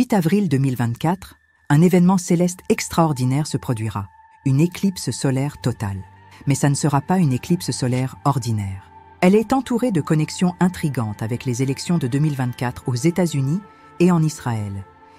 8 avril 2024, un événement céleste extraordinaire se produira, une éclipse solaire totale. Mais ça ne sera pas une éclipse solaire ordinaire. Elle est entourée de connexions intrigantes avec les élections de 2024 aux États-Unis et en Israël.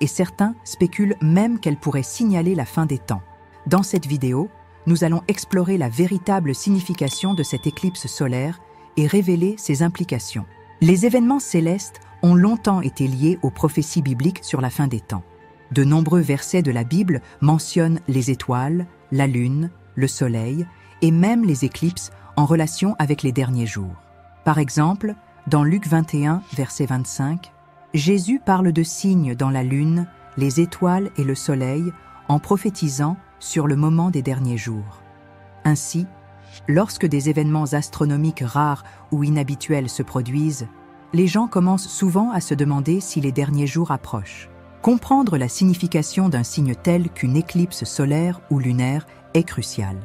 Et certains spéculent même qu'elle pourrait signaler la fin des temps. Dans cette vidéo, nous allons explorer la véritable signification de cette éclipse solaire et révéler ses implications. Les événements célestes ont longtemps été liés aux prophéties bibliques sur la fin des temps. De nombreux versets de la Bible mentionnent les étoiles, la lune, le soleil et même les éclipses en relation avec les derniers jours. Par exemple, dans Luc 21, verset 25, Jésus parle de signes dans la lune, les étoiles et le soleil en prophétisant sur le moment des derniers jours. Ainsi, lorsque des événements astronomiques rares ou inhabituels se produisent, les gens commencent souvent à se demander si les derniers jours approchent. Comprendre la signification d'un signe tel qu'une éclipse solaire ou lunaire est crucial.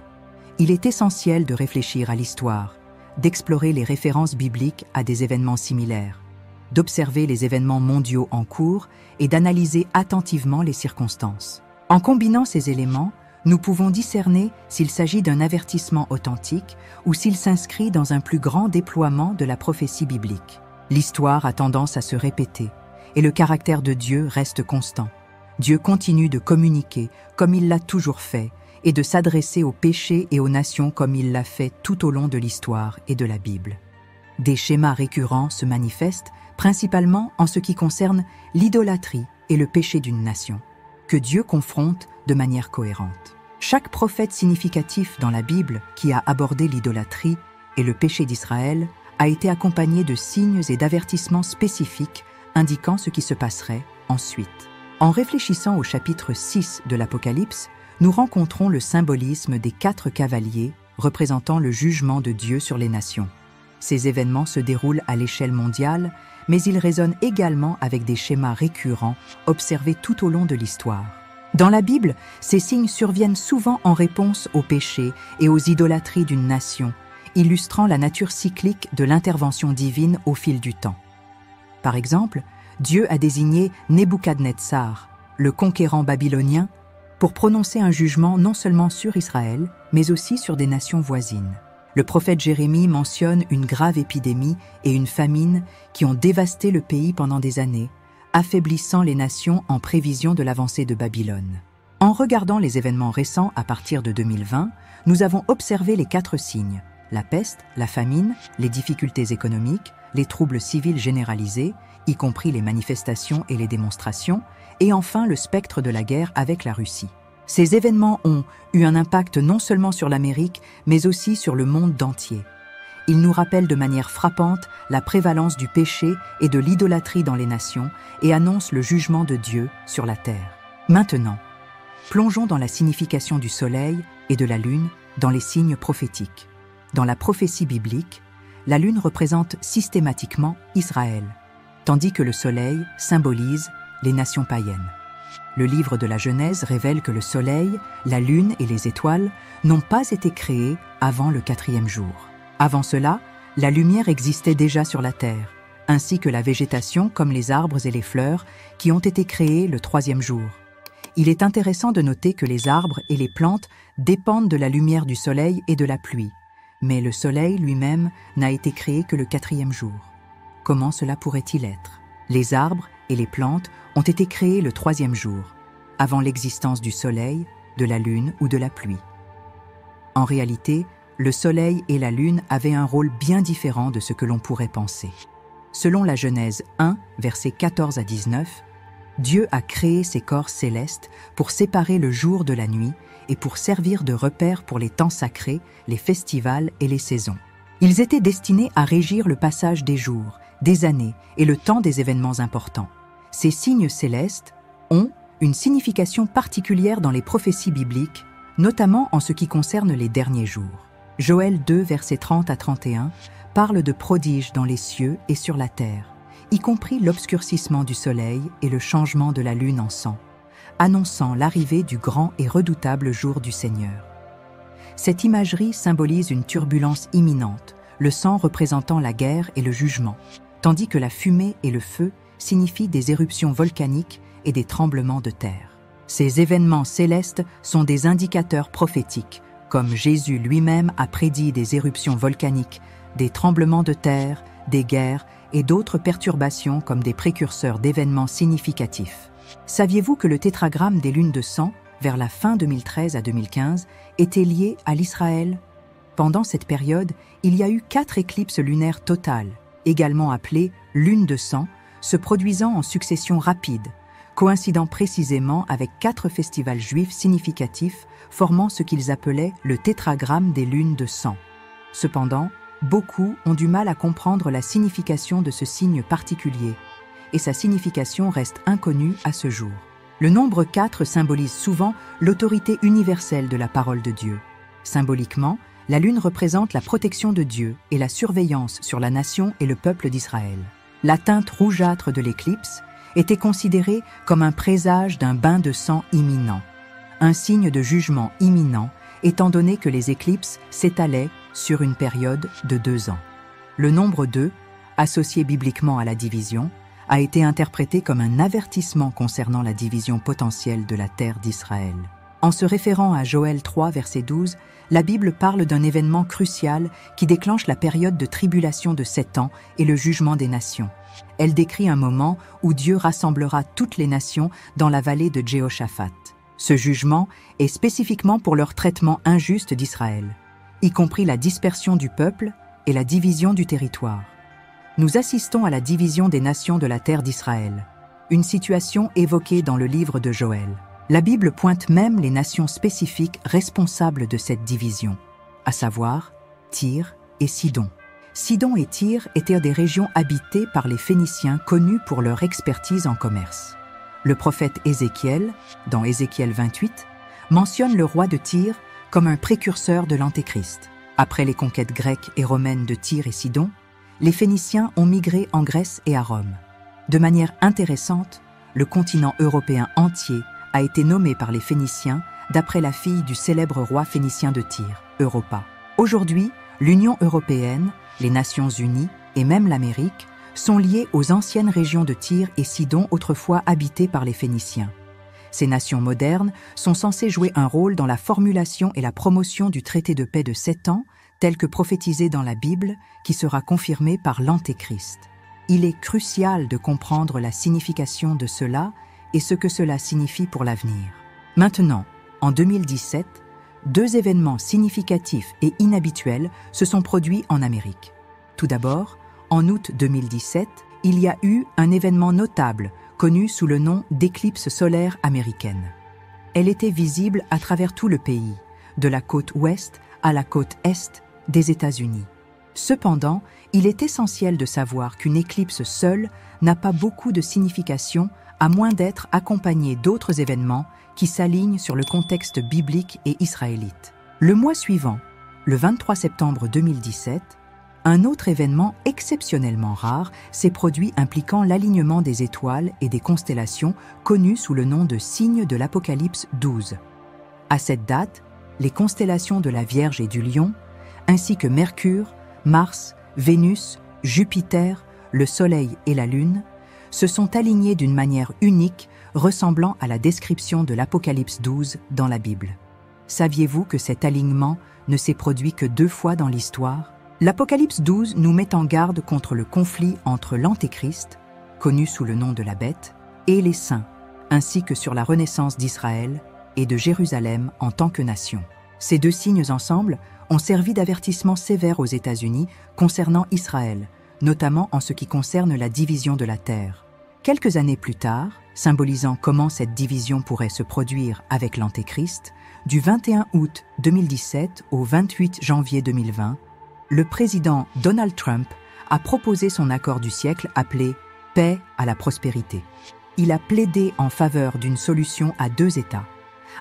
Il est essentiel de réfléchir à l'histoire, d'explorer les références bibliques à des événements similaires, d'observer les événements mondiaux en cours et d'analyser attentivement les circonstances. En combinant ces éléments, nous pouvons discerner s'il s'agit d'un avertissement authentique ou s'il s'inscrit dans un plus grand déploiement de la prophétie biblique. L'histoire a tendance à se répéter et le caractère de Dieu reste constant. Dieu continue de communiquer comme il l'a toujours fait et de s'adresser aux péchés et aux nations comme il l'a fait tout au long de l'histoire et de la Bible. Des schémas récurrents se manifestent principalement en ce qui concerne l'idolâtrie et le péché d'une nation, que Dieu confronte de manière cohérente. Chaque prophète significatif dans la Bible qui a abordé l'idolâtrie et le péché d'Israël a été accompagné de signes et d'avertissements spécifiques indiquant ce qui se passerait ensuite. En réfléchissant au chapitre 6 de l'Apocalypse, nous rencontrons le symbolisme des 4 cavaliers représentant le jugement de Dieu sur les nations. Ces événements se déroulent à l'échelle mondiale, mais ils résonnent également avec des schémas récurrents observés tout au long de l'histoire. Dans la Bible, ces signes surviennent souvent en réponse aux péchés et aux idolâtries d'une nation, illustrant la nature cyclique de l'intervention divine au fil du temps. Par exemple, Dieu a désigné Nebuchadnezzar, le conquérant babylonien, pour prononcer un jugement non seulement sur Israël, mais aussi sur des nations voisines. Le prophète Jérémie mentionne une grave épidémie et une famine qui ont dévasté le pays pendant des années, affaiblissant les nations en prévision de l'avancée de Babylone. En regardant les événements récents à partir de 2020, nous avons observé les 4 signes: la peste, la famine, les difficultés économiques, les troubles civils généralisés, y compris les manifestations et les démonstrations, et enfin le spectre de la guerre avec la Russie. Ces événements ont eu un impact non seulement sur l'Amérique, mais aussi sur le monde entier. Ils nous rappellent de manière frappante la prévalence du péché et de l'idolâtrie dans les nations et annoncent le jugement de Dieu sur la terre. Maintenant, plongeons dans la signification du soleil et de la lune dans les signes prophétiques. Dans la prophétie biblique, la lune représente systématiquement Israël, tandis que le soleil symbolise les nations païennes. Le livre de la Genèse révèle que le soleil, la lune et les étoiles n'ont pas été créés avant le 4e jour. Avant cela, la lumière existait déjà sur la terre, ainsi que la végétation comme les arbres et les fleurs qui ont été créés le 3e jour. Il est intéressant de noter que les arbres et les plantes dépendent de la lumière du soleil et de la pluie, mais le soleil lui-même n'a été créé que le 4e jour. Comment cela pourrait-il être? Les arbres et les plantes ont été créés le 3e jour, avant l'existence du soleil, de la lune ou de la pluie. En réalité, le soleil et la lune avaient un rôle bien différent de ce que l'on pourrait penser. Selon la Genèse 1, versets 14 à 19, Dieu a créé ces corps célestes pour séparer le jour de la nuit et pour servir de repère pour les temps sacrés, les festivals et les saisons. Ils étaient destinés à régir le passage des jours, des années et le temps des événements importants. Ces signes célestes ont une signification particulière dans les prophéties bibliques, notamment en ce qui concerne les derniers jours. Joël 2, versets 30 à 31, parle de prodiges dans les cieux et sur la terre, y compris l'obscurcissement du soleil et le changement de la lune en sang, annonçant l'arrivée du grand et redoutable jour du Seigneur. Cette imagerie symbolise une turbulence imminente, le sang représentant la guerre et le jugement, tandis que la fumée et le feu signifient des éruptions volcaniques et des tremblements de terre. Ces événements célestes sont des indicateurs prophétiques, comme Jésus lui-même a prédit des éruptions volcaniques, des tremblements de terre, des guerres et d'autres perturbations comme des précurseurs d'événements significatifs. Saviez-vous que le tétragramme des lunes de sang, vers la fin 2013 à 2015, était lié à l'Israël? Pendant cette période, il y a eu 4 éclipses lunaires totales, également appelées lunes de sang, se produisant en succession rapide, coïncidant précisément avec 4 festivals juifs significatifs formant ce qu'ils appelaient le tétragramme des lunes de sang. Cependant, beaucoup ont du mal à comprendre la signification de ce signe particulier, et sa signification reste inconnue à ce jour. Le nombre 4 symbolise souvent l'autorité universelle de la parole de Dieu. Symboliquement, la lune représente la protection de Dieu et la surveillance sur la nation et le peuple d'Israël. La teinte rougeâtre de l'éclipse était considérée comme un présage d'un bain de sang imminent, un signe de jugement imminent étant donné que les éclipses s'étalaient sur une période de 2 ans. Le nombre 2, associé bibliquement à la division, a été interprété comme un avertissement concernant la division potentielle de la terre d'Israël. En se référant à Joël 3, verset 12, la Bible parle d'un événement crucial qui déclenche la période de tribulation de 7 ans et le jugement des nations. Elle décrit un moment où Dieu rassemblera toutes les nations dans la vallée de Jéhoshaphat. Ce jugement est spécifiquement pour leur traitement injuste d'Israël, y compris la dispersion du peuple et la division du territoire. Nous assistons à la division des nations de la terre d'Israël, une situation évoquée dans le livre de Joël. La Bible pointe même les nations spécifiques responsables de cette division, à savoir Tyr et Sidon. Sidon et Tyr étaient des régions habitées par les Phéniciens connus pour leur expertise en commerce. Le prophète Ézéchiel, dans Ézéchiel 28, mentionne le roi de Tyr comme un précurseur de l'Antéchrist. Après les conquêtes grecques et romaines de Tyr et Sidon, les Phéniciens ont migré en Grèce et à Rome. De manière intéressante, le continent européen entier a été nommé par les Phéniciens d'après la fille du célèbre roi phénicien de Tyr, Europa. Aujourd'hui, l'Union européenne, les Nations unies et même l'Amérique sont liées aux anciennes régions de Tyr et Sidon autrefois habitées par les Phéniciens. Ces nations modernes sont censées jouer un rôle dans la formulation et la promotion du traité de paix de 7 ans, tel que prophétisé dans la Bible, qui sera confirmé par l'Antéchrist. Il est crucial de comprendre la signification de cela et ce que cela signifie pour l'avenir. Maintenant, en 2017, 2 événements significatifs et inhabituels se sont produits en Amérique. Tout d'abord, en août 2017, il y a eu un événement notable connu sous le nom d'éclipse solaire américaine. Elle était visible à travers tout le pays, de la côte ouest à la côte est des États-Unis. Cependant, il est essentiel de savoir qu'une éclipse seule n'a pas beaucoup de signification à moins d'être accompagnée d'autres événements qui s'alignent sur le contexte biblique et israélite. Le mois suivant, le 23 septembre 2017, un autre événement exceptionnellement rare s'est produit impliquant l'alignement des étoiles et des constellations connues sous le nom de signes de l'Apocalypse 12. À cette date, les constellations de la Vierge et du Lion, ainsi que Mercure, Mars, Vénus, Jupiter, le Soleil et la Lune, se sont alignés d'une manière unique ressemblant à la description de l'Apocalypse 12 dans la Bible. Saviez-vous que cet alignement ne s'est produit que 2 fois dans l'histoire? L'Apocalypse 12 nous met en garde contre le conflit entre l'Antéchrist, connu sous le nom de la bête, et les saints, ainsi que sur la renaissance d'Israël et de Jérusalem en tant que nation. Ces 2 signes ensemble ont servi d'avertissement sévère aux États-Unis concernant Israël, notamment en ce qui concerne la division de la terre. Quelques années plus tard, symbolisant comment cette division pourrait se produire avec l'Antéchrist, du 21 août 2017 au 28 janvier 2020, le président Donald Trump a proposé son accord du siècle appelé « Paix à la prospérité ». Il a plaidé en faveur d'une solution à 2 États,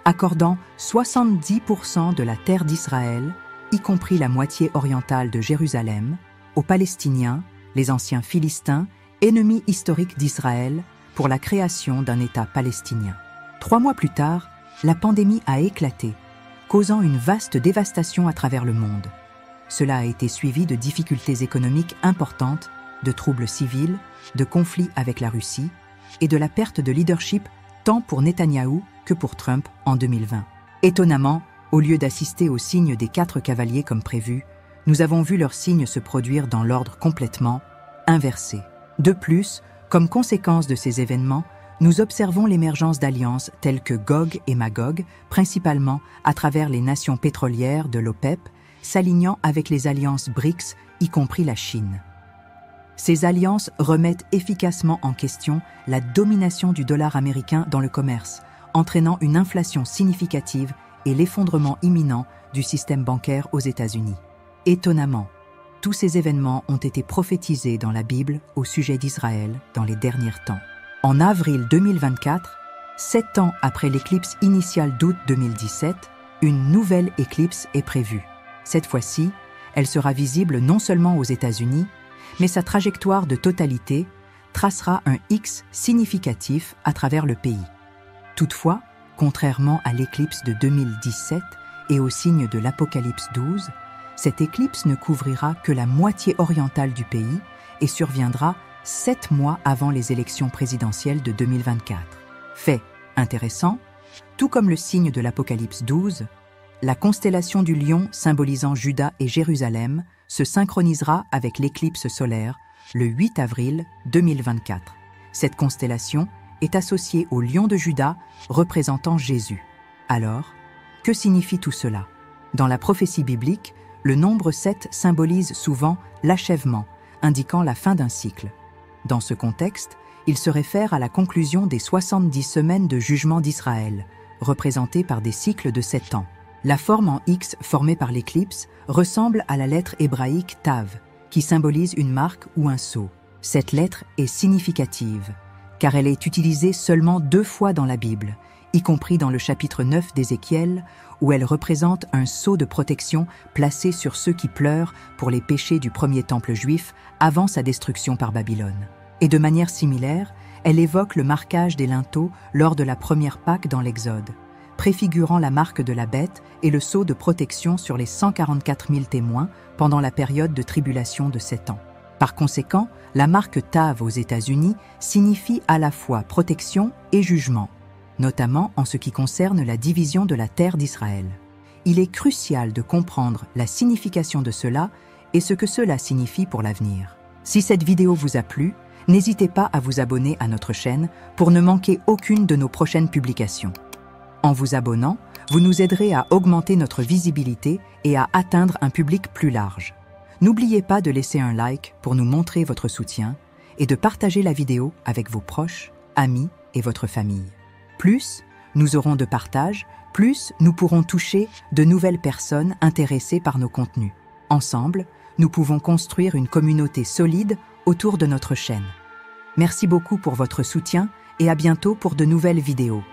accordant 70% de la terre d'Israël, y compris la moitié orientale de Jérusalem, aux Palestiniens, les anciens Philistins, ennemis historiques d'Israël, pour la création d'un État palestinien. 3 mois plus tard, la pandémie a éclaté, causant une vaste dévastation à travers le monde. Cela a été suivi de difficultés économiques importantes, de troubles civils, de conflits avec la Russie, et de la perte de leadership tant pour Netanyahou que pour Trump en 2020. Étonnamment, au lieu d'assister au signe des 4 cavaliers comme prévu, nous avons vu leurs signes se produire dans l'ordre complètement inversé. De plus, comme conséquence de ces événements, nous observons l'émergence d'alliances telles que Gog et Magog, principalement à travers les nations pétrolières de l'OPEP, s'alignant avec les alliances BRICS, y compris la Chine. Ces alliances remettent efficacement en question la domination du dollar américain dans le commerce, entraînant une inflation significative et l'effondrement imminent du système bancaire aux États-Unis. Étonnamment, tous ces événements ont été prophétisés dans la Bible au sujet d'Israël dans les derniers temps. En avril 2024, 7 ans après l'éclipse initiale d'août 2017, une nouvelle éclipse est prévue. Cette fois-ci, elle sera visible non seulement aux États-Unis, mais sa trajectoire de totalité tracera un X significatif à travers le pays. Toutefois, contrairement à l'éclipse de 2017 et au signe de l'Apocalypse 12, cette éclipse ne couvrira que la moitié orientale du pays et surviendra 7 mois avant les élections présidentielles de 2024. Fait intéressant, tout comme le signe de l'Apocalypse 12, la constellation du Lion symbolisant Juda et Jérusalem se synchronisera avec l'éclipse solaire le 8 avril 2024. Cette constellation est associée au Lion de Juda représentant Jésus. Alors, que signifie tout cela? Dans la prophétie biblique, le nombre 7 symbolise souvent l'achèvement, indiquant la fin d'un cycle. Dans ce contexte, il se réfère à la conclusion des 70 semaines de jugement d'Israël, représentées par des cycles de 7 ans. La forme en X formée par l'éclipse ressemble à la lettre hébraïque Tav, qui symbolise une marque ou un sceau. Cette lettre est significative, car elle est utilisée seulement 2 fois dans la Bible, y compris dans le chapitre 9 d'Ézéchiel, où elle représente un sceau de protection placé sur ceux qui pleurent pour les péchés du premier temple juif avant sa destruction par Babylone. Et de manière similaire, elle évoque le marquage des linteaux lors de la première Pâque dans l'Exode, préfigurant la marque de la bête et le sceau de protection sur les 144 000 témoins pendant la période de tribulation de 7 ans. Par conséquent, la marque Tav aux États-Unis signifie à la fois protection et jugement, notamment en ce qui concerne la division de la terre d'Israël. Il est crucial de comprendre la signification de cela et ce que cela signifie pour l'avenir. Si cette vidéo vous a plu, n'hésitez pas à vous abonner à notre chaîne pour ne manquer aucune de nos prochaines publications. En vous abonnant, vous nous aiderez à augmenter notre visibilité et à atteindre un public plus large. N'oubliez pas de laisser un like pour nous montrer votre soutien et de partager la vidéo avec vos proches, amis et votre famille. Plus nous aurons de partage, plus nous pourrons toucher de nouvelles personnes intéressées par nos contenus. Ensemble, nous pouvons construire une communauté solide autour de notre chaîne. Merci beaucoup pour votre soutien et à bientôt pour de nouvelles vidéos.